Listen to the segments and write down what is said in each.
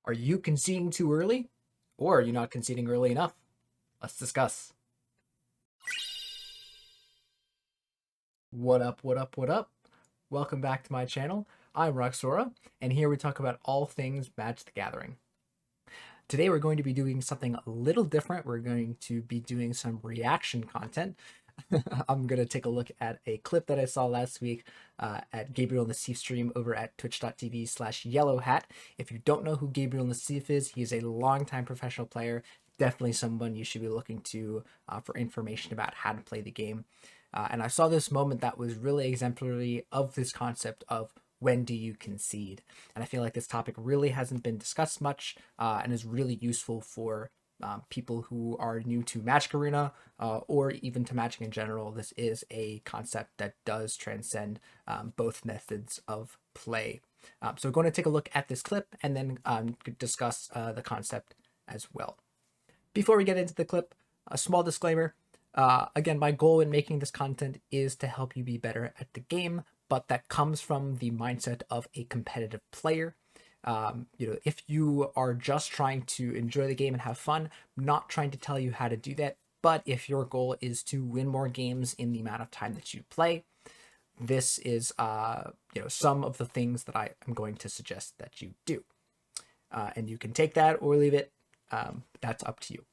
Are you conceding too early? Or are you not conceding early enough? Let's discuss. What up, what up, what up? Welcome back to my channel. I'm Roxora, and here we talk about all things Magic the Gathering. Today we're going to be doing something a little different. We're going to be doing some reaction content. I'm going to take a look at a clip that I saw last week at Gabriel Nassif stream over at twitch.tv/yellowhat. If you don't know who Gabriel Nassif is, he is a longtime professional player, definitely someone you should be looking to for information about how to play the game. And I saw this moment that was really exemplary of this concept of when do you concede? And I feel like this topic really hasn't been discussed much and is really useful for people who are new to Magic Arena or even to Magic in general. This is a concept that does transcend both methods of play. So we're going to take a look at this clip and then discuss the concept as well. Before we get into the clip, a small disclaimer. Again, my goal in making this content is to help you be better at the game, but that comes from the mindset of a competitive player. If you are just trying to enjoy the game and have fun, I'm not trying to tell you how to do that. But if your goal is to win more games in the amount of time that you play, this is, some of the things that I am going to suggest that you do. And you can take that or leave it. That's up to you.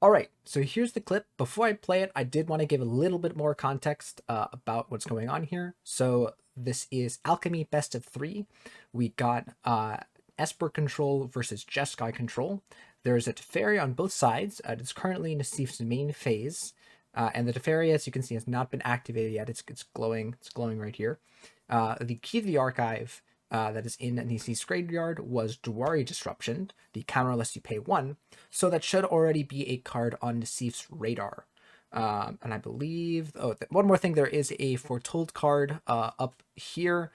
All right, so here's the clip. Before I play it, I did want to give a little bit more context about what's going on here. So this is Alchemy Best of 3. We got Esper control versus Jeskai control. There's a Teferi on both sides. It's currently in Nassif's main phase. And the Teferi, as you can see, has not been activated yet. It's glowing. It's glowing right here. The key to the archive that is in Nassif's graveyard was Dwari Disruption, the counter unless you pay 1. So that should already be a card on Nassif's radar. And I believe, one more thing, there is a Foretold card up here.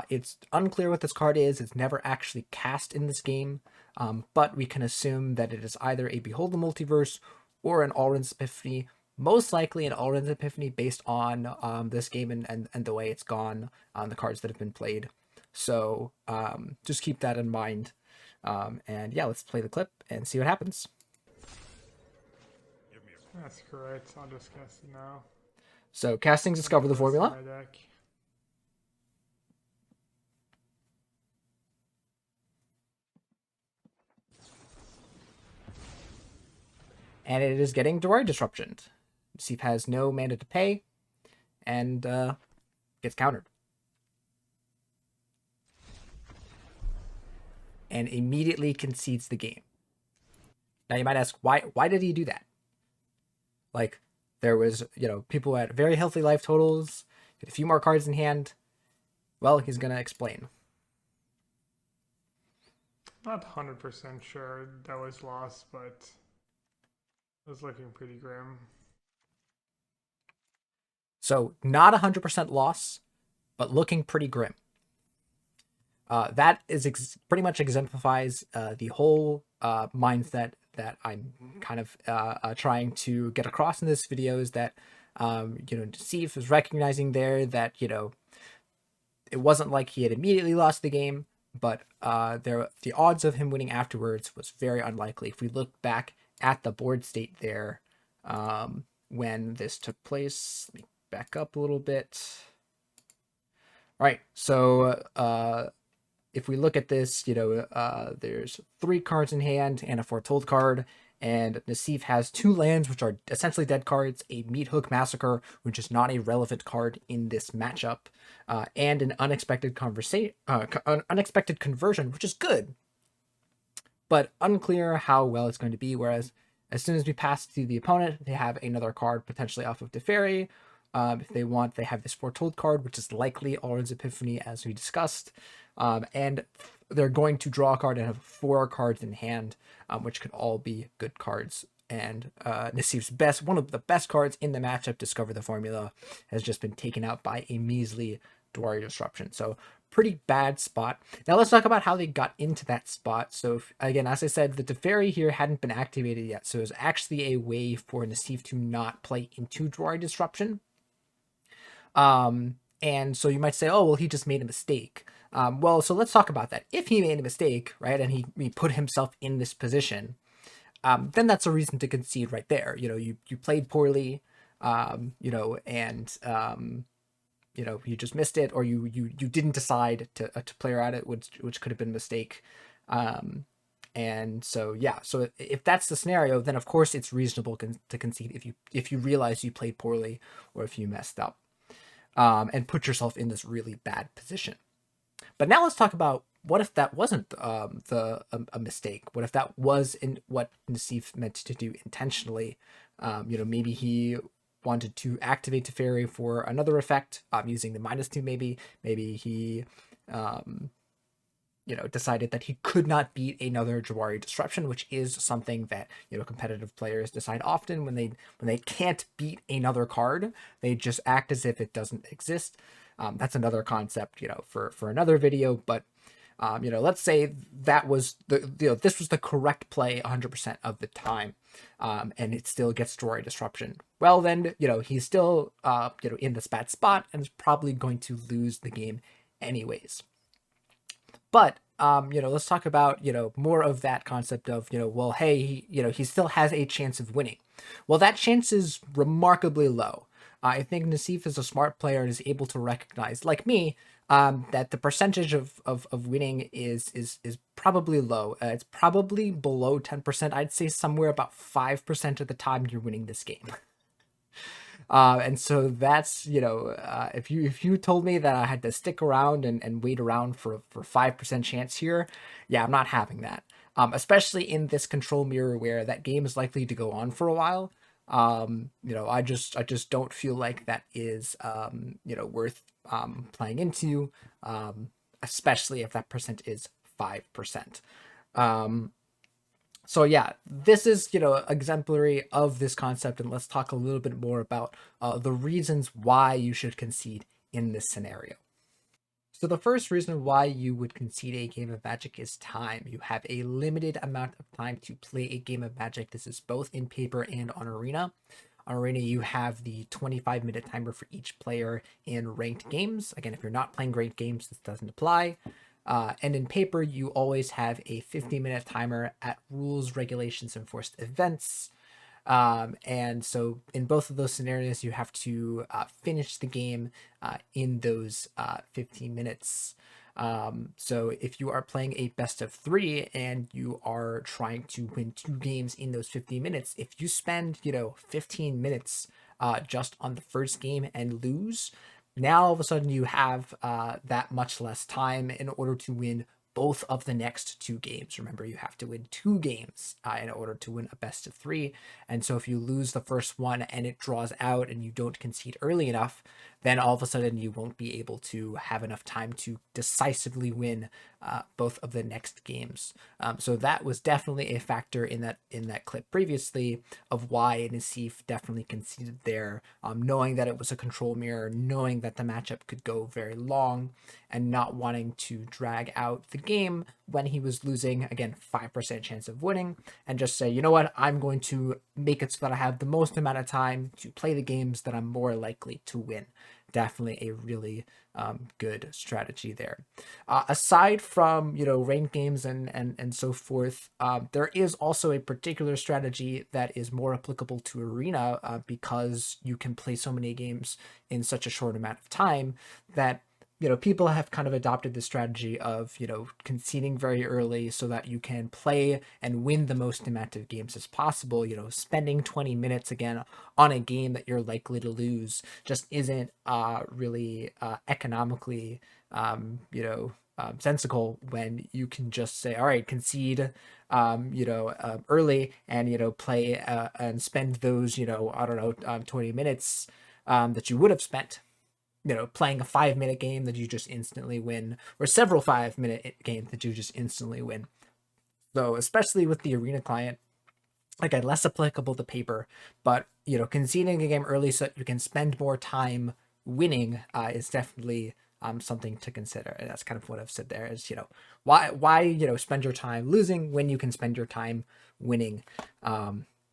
It's unclear what this card is. It's never actually cast in this game, but we can assume that it is either a Behold the Multiverse or an Alrund's Epiphany, most likely an Alrund's Epiphany based on this game and the way it's gone on the cards that have been played. So just keep that in mind. And yeah, let's play the clip and see what happens. That's correct. I'll just cast it now. So casting Discover the Formula. My deck. And it is getting Dwari Disruption. Nassif has no mana to pay and gets countered. And immediately concedes the game. Now you might ask, why did he do that? Like, there was, people at very healthy life totals, get a few more cards in hand. Well, he's going to explain. Not 100% sure that was lost, but it was looking pretty grim. So, not 100% loss, but looking pretty grim. That is pretty much exemplifies the whole mindset that I'm kind of trying to get across in this video, is that, Nassif is recognizing there that, it wasn't like he had immediately lost the game, but the odds of him winning afterwards was very unlikely. If we look back at the board state there, when this took place, let me back up a little bit. All right, so if we look at this, there's 3 cards in hand and a Foretold card, and Nassif has 2 lands, which are essentially dead cards, a Meathook Massacre, which is not a relevant card in this matchup, and an unexpected unexpected conversion, which is good, but unclear how well it's going to be. Whereas as soon as we pass to the opponent, they have another card potentially off of Teferi. If they want, they have this Foretold card, which is likely Alrund's Epiphany, as we discussed. And they're going to draw a card and have 4 cards in hand, which could all be good cards. And Nassif's one of the best cards in the matchup, Discover the Formula, has just been taken out by a measly Dwari Disruption. So pretty bad spot. Now let's talk about how they got into that spot. So again, as I said, the Teferi here hadn't been activated yet. So it was actually a way for Nassif to not play into Dwari Disruption. And so you might say, oh, well, he just made a mistake. Well, so let's talk about that. If he made a mistake, right, and he put himself in this position, then that's a reason to concede right there. You played poorly, and you just missed it, or you didn't decide to play around it, which could have been a mistake. And so yeah, so if that's the scenario, then of course it's reasonable to concede if you realize you played poorly or if you messed up, and put yourself in this really bad position. But now let's talk about what if that wasn't a mistake? What if that was in what Nassif meant to do intentionally? Maybe he wanted to activate Teferi for another effect, using the -2. Maybe he decided that he could not beat another Jawari disruption, which is something that competitive players decide often when they can't beat another card, they just act as if it doesn't exist. That's another concept, for another video. But let's say that was this was the correct play 100% of the time, and it still gets Jawari disruption. Well, then he's still in this bad spot and is probably going to lose the game anyways. But let's talk about more of that concept of well, hey, he still has a chance of winning. Well, that chance is remarkably low. I think Nassif is a smart player and is able to recognize, like me, that the percentage of winning is probably low. It's probably below 10%. I'd say somewhere about 5% of the time you're winning this game. And so that's, if you told me that I had to stick around and wait around for 5% chance here, yeah, I'm not having that. Especially in this control mirror where that game is likely to go on for a while. I just don't feel like that is, worth playing into, especially if that percent is 5%. So yeah, this is, exemplary of this concept, and let's talk a little bit more about the reasons why you should concede in this scenario. So the first reason why you would concede a game of Magic is time. You have a limited amount of time to play a game of Magic. This is both in paper and on Arena. On Arena, you have the 25-minute timer for each player in ranked games. Again, if you're not playing ranked games, this doesn't apply. And in paper, you always have a 50-minute timer at rules, regulations, and forced events. And so in both of those scenarios, you have to finish the game in those 15 minutes. So if you are playing a best of 3 and you are trying to win 2 games in those 15 minutes, if you spend, 15 minutes just on the first game and lose, now all of a sudden you have that much less time in order to win both of the next 2 games. Remember, you have to win 2 games in order to win a best of 3. And so if you lose the first one and it draws out and you don't concede early enough, then all of a sudden you won't be able to have enough time to decisively win both of the next games. So that was definitely a factor in that clip previously of why Nassif definitely conceded there, knowing that it was a control mirror, knowing that the matchup could go very long, and not wanting to drag out the game when he was losing, again, 5% chance of winning, and just say, you know what, I'm going to make it so that I have the most amount of time to play the games that I'm more likely to win. Definitely a really good strategy there. Aside from ranked games and so forth, there is also a particular strategy that is more applicable to Arena, because you can play so many games in such a short amount of time that people have kind of adopted the strategy of, conceding very early so that you can play and win the most amount of games as possible. Spending 20 minutes again on a game that you're likely to lose just isn't really economically, sensical when you can just say, all right, concede, early and, play and spend those, I don't know, 20 minutes that you would have spent playing a 5-minute game that you just instantly win, or several 5-minute games that you just instantly win. So especially with the Arena client, again, less applicable to paper, but conceding a game early so that you can spend more time winning is definitely something to consider. And that's kind of what I've said there is, why spend your time losing when you can spend your time winning.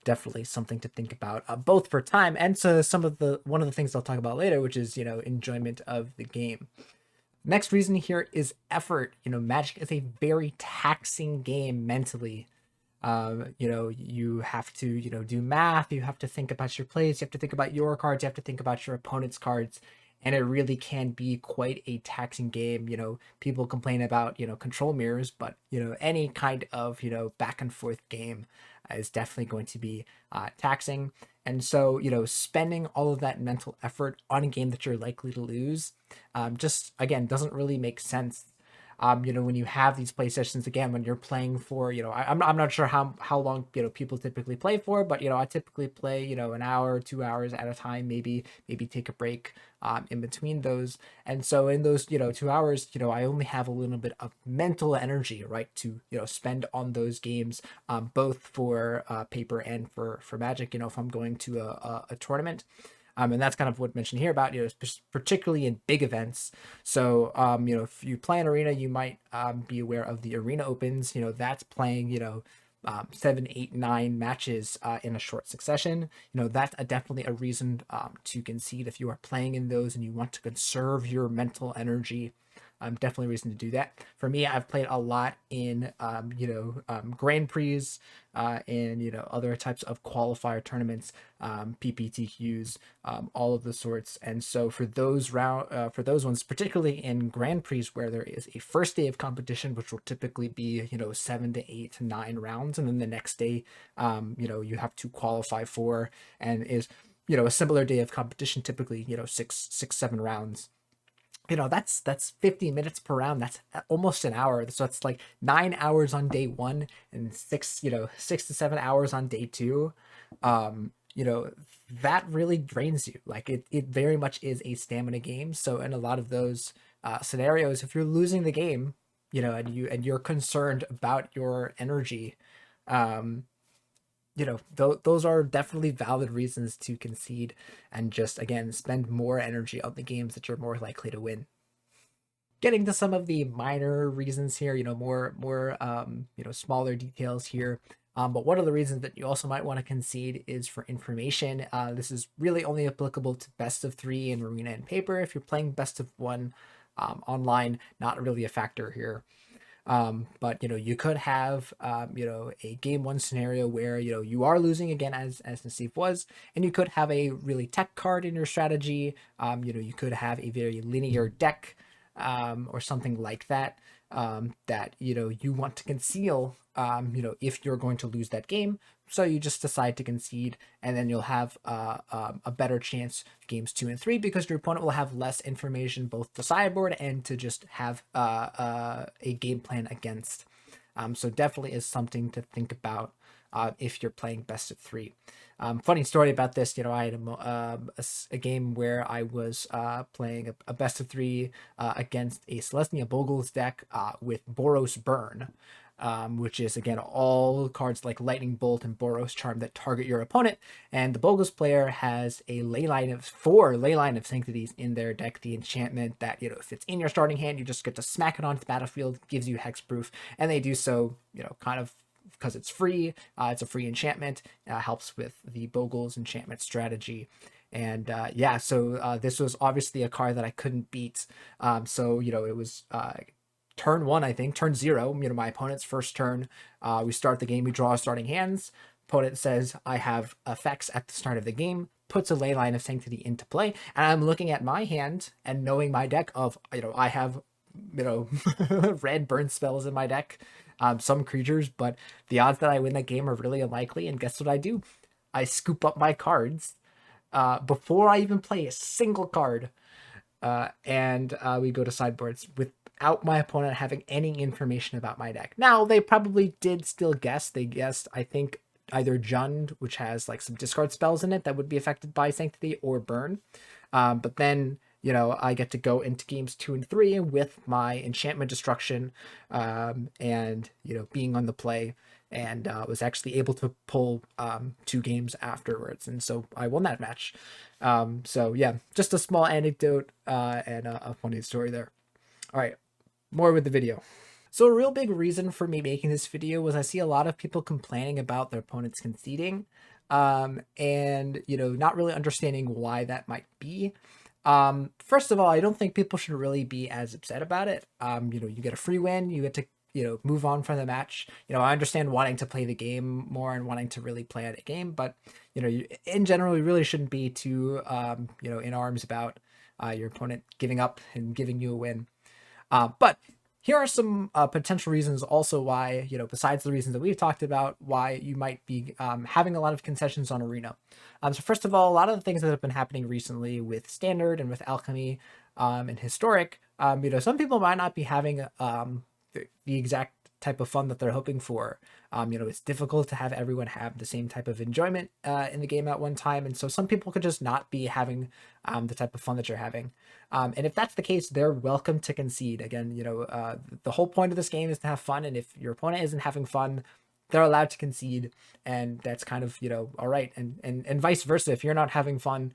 Definitely something to think about, both for time and so one of the things I'll talk about later, which is enjoyment of the game. Next reason here is effort. Magic is a very taxing game mentally. You have to, do math. You have to think about your plays. You have to think about your cards. You have to think about your opponent's cards. And it really can be quite a taxing game. People complain about, control mirrors, but, any kind of, back and forth game is definitely going to be taxing. And so, spending all of that mental effort on a game that you're likely to lose just, again, doesn't really make sense. When you have these play sessions, again, when you're playing for, I'm not sure how long, people typically play for, but, I typically play, an hour, 2 hours at a time, maybe take a break in between those. And so in those, 2 hours, I only have a little bit of mental energy, right, to, spend on those games, both for paper and for Magic, if I'm going to a tournament. And that's kind of what mentioned here about, particularly in big events. So, if you play an arena, you might be aware of the arena opens. That's playing, 7, 8, 9 matches in a short succession. That's definitely a reason to concede if you are playing in those and you want to conserve your mental energy. Definitely a reason to do that. For me, I've played a lot in, Grand Prix, and other types of qualifier tournaments, PPTQs, all of the sorts. And so for those for those ones, particularly in Grand Prix, where there is a first day of competition, which will typically be 7 to 8 to 9 rounds, and then the next day, you have to qualify for, and is a similar day of competition, typically 7 rounds. That's 50 minutes per round. That's almost an hour. So it's like 9 hours on day one and 6 to 7 hours on day two. um that really drains you. Like it very much is a stamina game. So in a lot of those scenarios, if you're losing the game, and you're concerned about your energy, um those are definitely valid reasons to concede and just, again, spend more energy on the games that you're more likely to win. Getting to some of the minor reasons here, more smaller details here. But one of the reasons that you also might want to concede is for information. This is really only applicable to best of 3 in arena and paper. If you're playing best of 1 online, not really a factor here. But you could have a game 1 scenario where you are losing again, as Nassif was, and you could have a really tech card in your strategy. You could have a very linear deck, or something like that, that you want to conceal, if you're going to lose that game. So you just decide to concede, and then you'll have a better chance games 2 and 3, because your opponent will have less information both to sideboard and to just have a game plan against. So definitely is something to think about if you're playing best of 3. Funny story about this, I had a game where I was playing a best of 3 against a Celestia Bogles deck with Boros Burn, which is, again, all cards like Lightning Bolt and Boros Charm that target your opponent. And the Bogles player has a four Leyline of Sanctities in their deck, the enchantment that, if it's in your starting hand, you just get to smack it onto the battlefield, gives you hexproof, and they do so, kind of because it's free. It's a free enchantment, helps with the Bogles enchantment strategy. And so this was obviously a card that I couldn't beat. So it was turn 1, I think, turn 0, my opponent's first turn. We start the game, we draw starting hands. Opponent says, I have effects at the start of the game, puts a Leyline of Sanctity into play, and I'm looking at my hand and knowing my deck of, I have, red burn spells in my deck, some creatures, but the odds that I win that game are really unlikely. And guess what I do? I scoop up my cards before I even play a single card, and we go to sideboards without my opponent having any information about my deck. Now, they probably did still guess. They guessed, I think, either Jund, which has like some discard spells in it that would be affected by Sanctity, or Burn. But then, I get to go into games 2 and 3 with my enchantment destruction, and, being on the play, and was actually able to pull 2 games afterwards. And so I won that match. So yeah, just a small anecdote and a funny story there. All right, more with the video. So a real big reason for me making this video was I see a lot of people complaining about their opponents conceding, and not really understanding why that might be. First of all, I don't think people should really be as upset about it. You get a free win, you get to, move on from the match. I understand wanting to play the game more and wanting to really play at a game, but in general, you really shouldn't be too, in arms about your opponent giving up and giving you a win. But here are some potential reasons also why, besides the reasons that we've talked about, why you might be having a lot of concessions on Arena. So first of all, a lot of the things that have been happening recently with Standard and with Alchemy and Historic, some people might not be having the exact type of fun that they're hoping for. It's difficult to have everyone have the same type of enjoyment in the game at one time, and so some people could just not be having the type of fun that you're having. And if that's the case, they're welcome to concede. Again, the whole point of this game is to have fun, and if your opponent isn't having fun, they're allowed to concede, and that's kind of all right. And vice versa, if you're not having fun,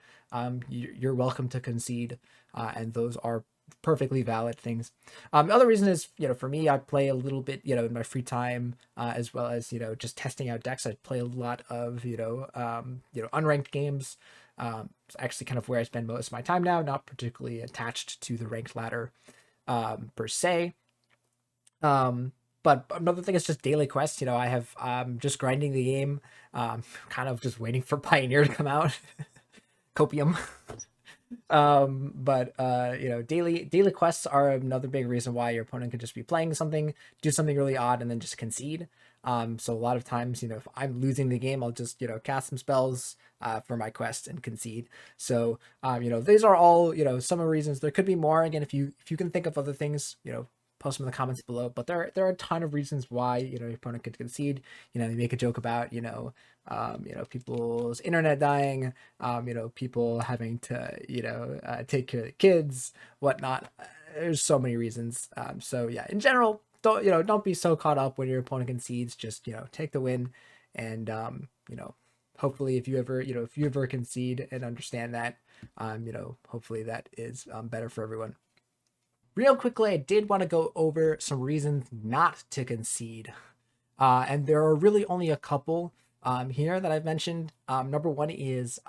you're welcome to concede, and those are perfectly valid things. The other reason is, for me, I play a little bit, in my free time, as well as, just testing out decks. I play a lot of, unranked games. It's actually kind of where I spend most of my time now, not particularly attached to the ranked ladder, per se. But another thing is just daily quests. I have just grinding the game, kind of just waiting for Pioneer to come out. Copium. But daily quests are another big reason why your opponent could just be playing something, do something really odd, and then just concede. So a lot of times, if I'm losing the game, I'll just cast some spells for my quest and concede. So these are all some of the reasons. There could be more. Again, if you can think of other things, post them in the comments below. But there are a ton of reasons why your opponent could concede. They make a joke about people's internet dying, people having to take care of the kids, whatnot. There's so many reasons. So yeah, in general, don't be so caught up when your opponent concedes. Just take the win, and hopefully if you ever concede and understand that, hopefully that is better for everyone. Real quickly, I did want to go over some reasons not to concede. And there are really only a couple here that I've mentioned. Number one is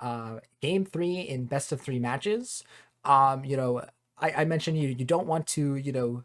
game 3 in best of 3 matches. I mentioned you don't want to,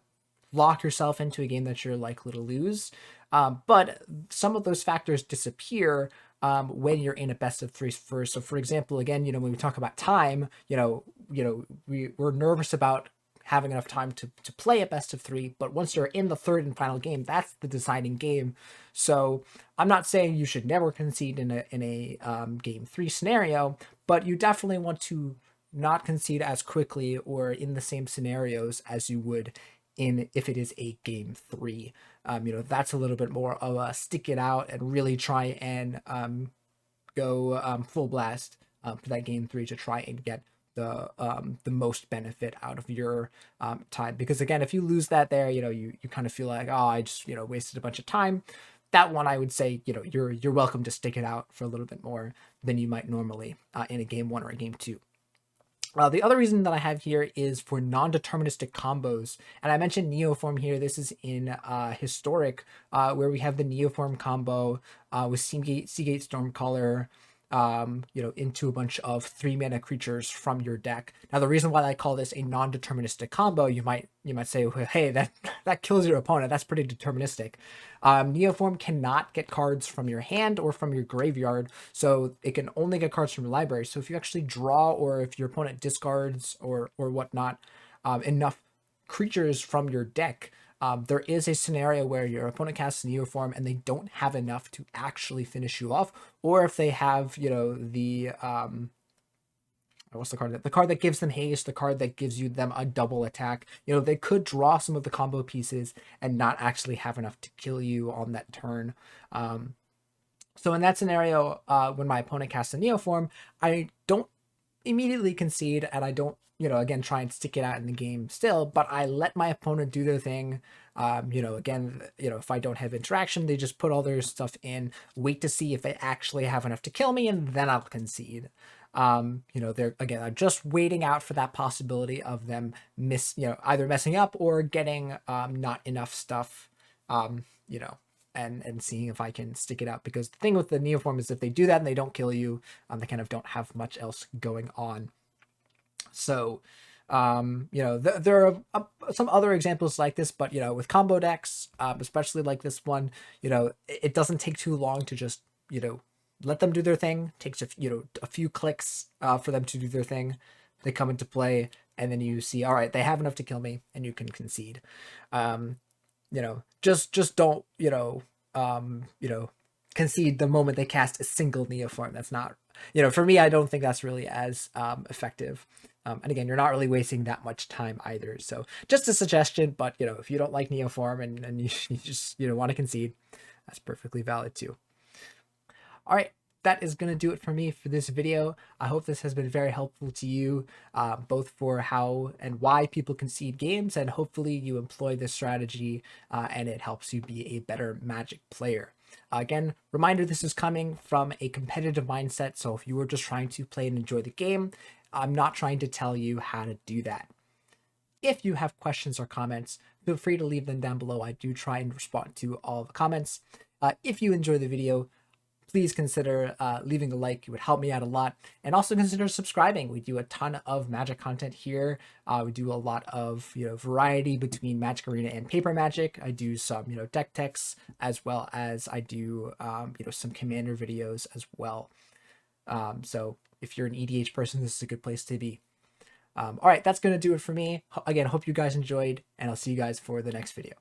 lock yourself into a game that you're likely to lose. But some of those factors disappear when you're in a best of 3 first. So for example, again, when we talk about time, we're nervous about having enough time to play a best of 3, but once you're in the third and final game, that's the deciding game. So I'm not saying you should never concede in a game 3 scenario, but you definitely want to not concede as quickly or in the same scenarios as you would if it is a game 3. That's a little bit more of a stick it out and really try and go full blast for that game 3 to try and get the most benefit out of your time. Because again, if you lose that there, you kind of feel like, oh, I just wasted a bunch of time. That one, I would say, you're welcome to stick it out for a little bit more than you might normally in a game 1 or a game 2. The other reason that I have here is for non-deterministic combos, and I mentioned Neoform here. This is in Historic, where we have the Neoform combo with Seagate Stormcaller, into a bunch of 3-mana creatures from your deck. Now, the reason why I call this a non-deterministic combo, you might say, well, hey, that kills your opponent. That's pretty deterministic. Neoform cannot get cards from your hand or from your graveyard, so it can only get cards from your library. So if you actually draw, or if your opponent discards or whatnot, enough creatures from your deck, there is a scenario where your opponent casts Neoform and they don't have enough to actually finish you off, or if they have, the what's the card? The card that gives them haste, the card that gives them a double attack. They could draw some of the combo pieces and not actually have enough to kill you on that turn. So in that scenario, when my opponent casts a Neoform, I don't immediately concede, and I don't, again, try and stick it out in the game still, but I let my opponent do their thing. Again, if I don't have interaction, they just put all their stuff in, wait to see if they actually have enough to kill me, and then I'll concede. They're, again, I'm just waiting out for that possibility of them either messing up or getting not enough stuff, and seeing if I can stick it out. Because the thing with the Neoform is if they do that and they don't kill you, they kind of don't have much else going on. So, there are some other examples like this, but with combo decks, especially like this one, it doesn't take too long to just let them do their thing. It takes a few clicks for them to do their thing. They come into play, and then you see, all right, they have enough to kill me, and you can concede. Just don't concede the moment they cast a single Neoform. That's not, for me, I don't think that's really as effective. And again, you're not really wasting that much time either. So just a suggestion, but if you don't like Neoform and you just want to concede, that's perfectly valid too. All right, that is going to do it for me for this video. I hope this has been very helpful to you, both for how and why people concede games, and hopefully you employ this strategy and it helps you be a better Magic player. Again, reminder, this is coming from a competitive mindset, so if you were just trying to play and enjoy the game, I'm not trying to tell you how to do that. If you have questions or comments, feel free to leave them down below. I do try and respond to all the comments. If you enjoy the video, please consider leaving a like. It would help me out a lot. And also consider subscribing. We do a ton of Magic content here. We do a lot of variety between Magic Arena and Paper Magic. I do some deck techs, as well as I do some Commander videos as well. So if you're an EDH person, this is a good place to be. All right, that's going to do it for me. Again, hope you guys enjoyed, and I'll see you guys for the next video.